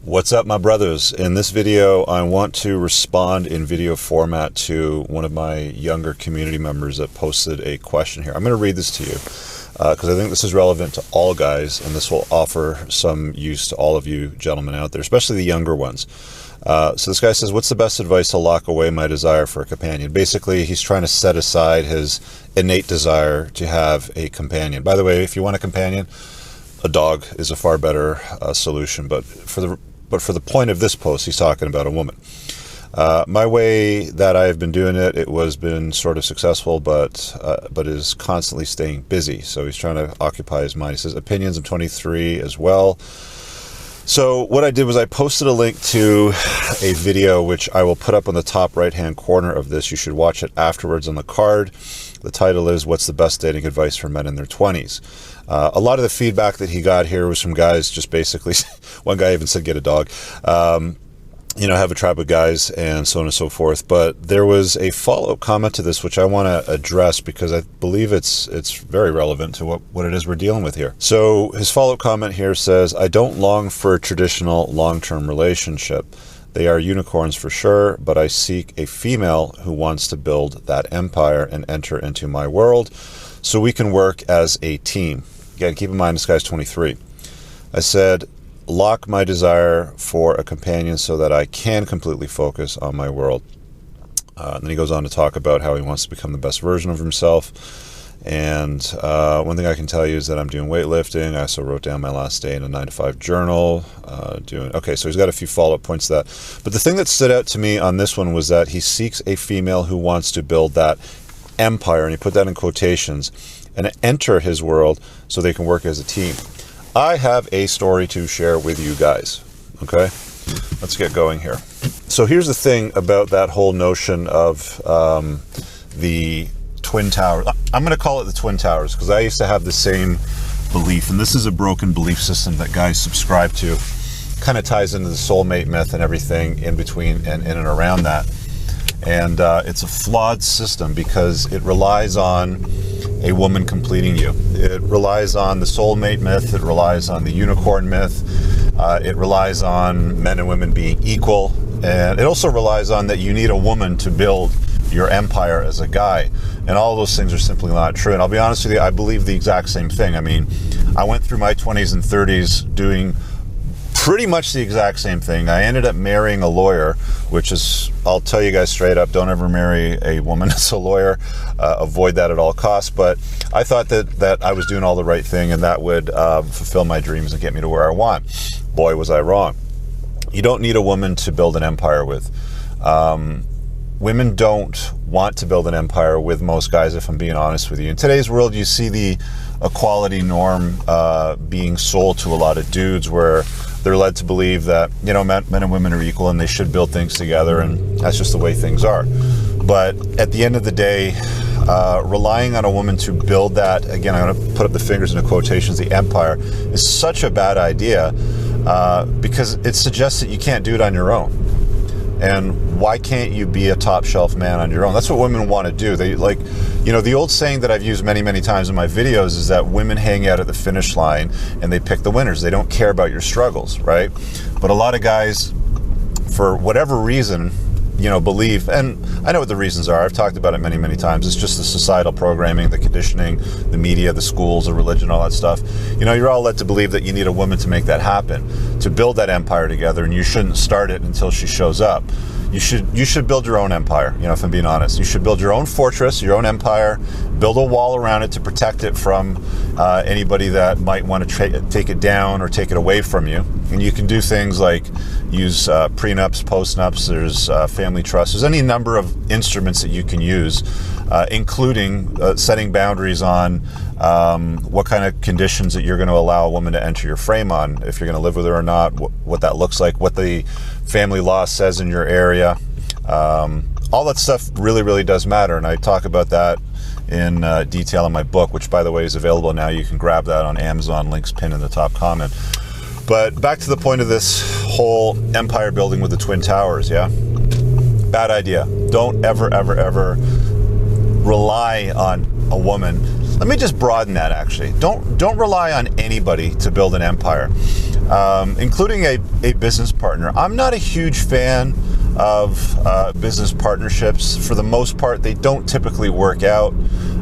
What's up, my brothers? In this video, I want to respond in video format to one of my younger community members that posted a question here. I'm going to read this to you because I think this is relevant to all guys, and this will offer some use to all of you gentlemen out there, especially the younger ones. So this guy says, what's the best advice to lock away my desire for a companion? Basically, he's trying to set aside his innate desire to have a companion. By the way, if you want a companion, a dog is a far better solution, but for the point of this post, he's talking about a woman. My way that I've been doing it, been sort of successful, but is constantly staying busy. So he's trying to occupy his mind. He says, opinions, I'm 23 as well. So what I did was I posted a link to a video, which I will put up on the top right-hand corner of this. You should watch it afterwards on the card. The title is, What's the Best Dating Advice for Men in Their 20s? A lot of the feedback that he got here was from guys just basically, one guy even said, get a dog, have a tribe of guys and so on and so forth. But there was a follow-up comment to this, which I want to address because I believe it's very relevant to what it is we're dealing with here. So his follow-up comment here says, I don't long for a traditional long-term relationship. They are unicorns for sure, but I seek a female who wants to build that empire and enter into my world so we can work as a team. Again, keep in mind, this guy's 23. I said, lock my desire for a companion so that I can completely focus on my world. And then he goes on to talk about how he wants to become the best version of himself. And one thing I can tell you is that I'm doing weightlifting. I also wrote down my last day in a 9-to-5 journal. Okay, so he's got a few follow-up points to that. But the thing that stood out to me on this one was that he seeks a female who wants to build that empire, and he put that in quotations, and enter his world so they can work as a team. I have a story to share with you guys. Okay, let's get going here. So here's the thing about that whole notion of the Twin Towers. I'm going to call it the Twin Towers because I used to have the same belief, and this is a broken belief system that guys subscribe to. Kind of ties into the soulmate myth and everything in between and in and around that. And it's a flawed system because it relies on a woman completing you. It relies on the soulmate myth. It relies on the unicorn myth. It relies on men and women being equal. And it also relies on that you need a woman to build your empire as a guy. And all those things are simply not true. And I'll be honest with you, I believe the exact same thing. I mean, I went through my 20s and 30s doing pretty much the exact same thing. I ended up marrying a lawyer, which is, I'll tell you guys straight up, don't ever marry a woman as a lawyer. Avoid that at all costs. But I thought that I was doing all the right thing and that would fulfill my dreams and get me to where I want. Boy, was I wrong. You don't need a woman to build an empire with. Women don't want to build an empire with most guys, if I'm being honest with you. In today's world, you see the equality norm being sold to a lot of dudes where they're led to believe that, men and women are equal and they should build things together, and that's just the way things are. But at the end of the day, relying on a woman to build that, again, I'm going to put up the fingers into quotations, the empire, is such a bad idea because it suggests that you can't do it on your own. And why can't you be a top shelf man on your own? That's what women want to do. They the old saying that I've used many, many times in my videos is that women hang out at the finish line and they pick the winners. They don't care about your struggles, right? But a lot of guys, for whatever reason, believe, and I know what the reasons are. I've talked about it many, many times. It's just the societal programming, the conditioning, the media, the schools, the religion, all that stuff. You're all led to believe that you need a woman to make that happen, to build that empire together, and you shouldn't start it until she shows up. You should build your own empire, if I'm being honest. You should build your own fortress, your own empire, build a wall around it to protect it from anybody that might want to take it down or take it away from you. And you can do things like use prenups, postnups, there's family trusts. There's any number of instruments that you can use, including setting boundaries on what kind of conditions that you're going to allow a woman to enter your frame on, if you're going to live with her or not, what that looks like, what the family law says in your area. All that stuff really, really does matter, and I talk about that in detail in my book, which, by the way, is available now. You can grab that on Amazon, links pinned in the top comment. But back to the point of this whole empire building with the Twin Towers, yeah? Bad idea. Don't ever, ever, ever rely on a woman. Let me just broaden that, actually. Don't rely on anybody to build an empire. including a business partner. I'm not a huge fan of business partnerships. For the most part, they don't typically work out.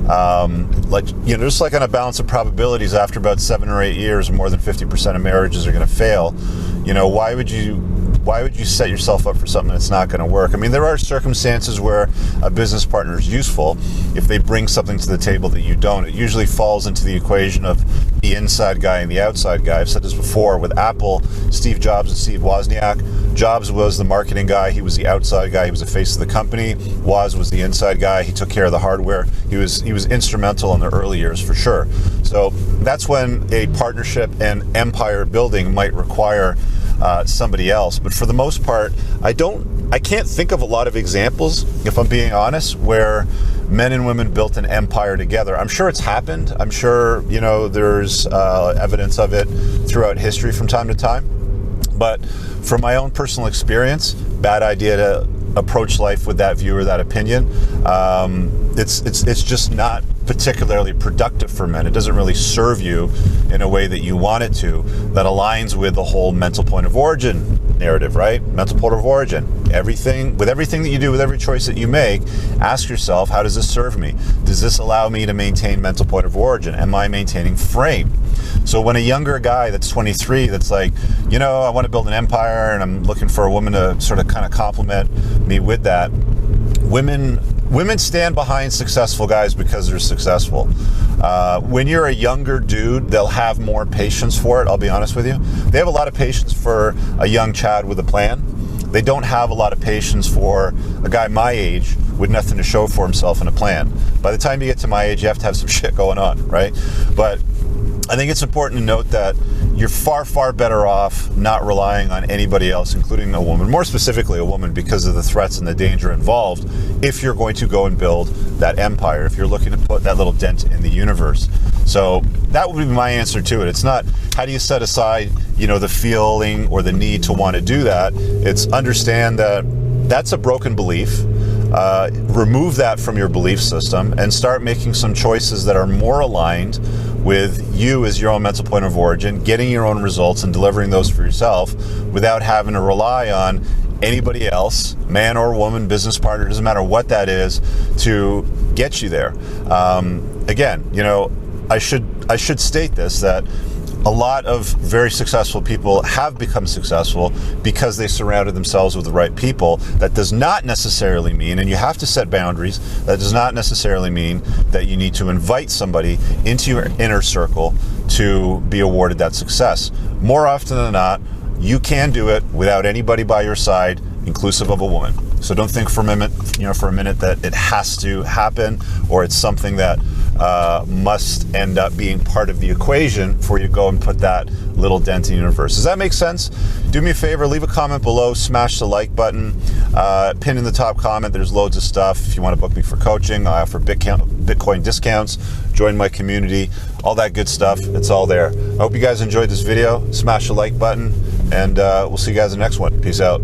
Just like on a balance of probabilities, after about 7 or 8 years, more than 50% of marriages are going to fail. Why would you set yourself up for something that's not going to work? I mean, there are circumstances where a business partner is useful if they bring something to the table that you don't. It usually falls into the equation of the inside guy and the outside guy. I've said this before with Apple, Steve Jobs and Steve Wozniak. Jobs was the marketing guy. He was the outside guy. He was the face of the company. Woz was the inside guy. He took care of the hardware. He was instrumental in the early years for sure. So that's when a partnership and empire building might require somebody else. But for the most part, I can't think of a lot of examples, if I'm being honest, where men and women built an empire together. I'm sure it's happened. I'm sure, there's evidence of it throughout history from time to time. But from my own personal experience, bad idea to approach life with that view or that opinion. It's just not particularly productive for men. It doesn't really serve you in a way that you want it to, that aligns with the whole mental point of origin narrative, right? Mental point of origin. Everything that you do, with every choice that you make, ask yourself, how does this serve me? Does this allow me to maintain mental point of origin? Am I maintaining frame? So when a younger guy that's 23, that's like, I want to build an empire and I'm looking for a woman to sort of kind of complement me with that, women stand behind successful guys because they're successful. When you're a younger dude, they'll have more patience for it, I'll be honest with you. They have a lot of patience for a young Chad with a plan. They don't have a lot of patience for a guy my age with nothing to show for himself and a plan. By the time you get to my age, you have to have some shit going on, right? But I think it's important to note that you're far, far better off not relying on anybody else, including a woman, more specifically a woman, because of the threats and the danger involved if you're going to go and build that empire, if you're looking to put that little dent in the universe. So that would be my answer to it. It's not how do you set aside, the feeling or the need to want to do that. It's understand that that's a broken belief. Remove that from your belief system and start making some choices that are more aligned with you as your own mental point of origin, getting your own results and delivering those for yourself without having to rely on anybody else, man or woman, business partner, doesn't matter what that is, to get you there. Again, I should state this, that a lot of very successful people have become successful because they surrounded themselves with the right people. That does not necessarily mean, and you have to set boundaries, that does not necessarily mean that you need to invite somebody into your inner circle to be awarded that success. More often than not, you can do it without anybody by your side, inclusive of a woman. So don't think for a minute, that it has to happen or it's something that must end up being part of the equation for you to go and put that little dent in the universe. Does that make sense? Do me a favor, leave a comment below, smash the like button, pin in the top comment. There's loads of stuff. If you want to book me for coaching, I offer Bitcoin discounts, join my community, all that good stuff. It's all there. I hope you guys enjoyed this video. Smash the like button, and we'll see you guys in the next one. Peace out.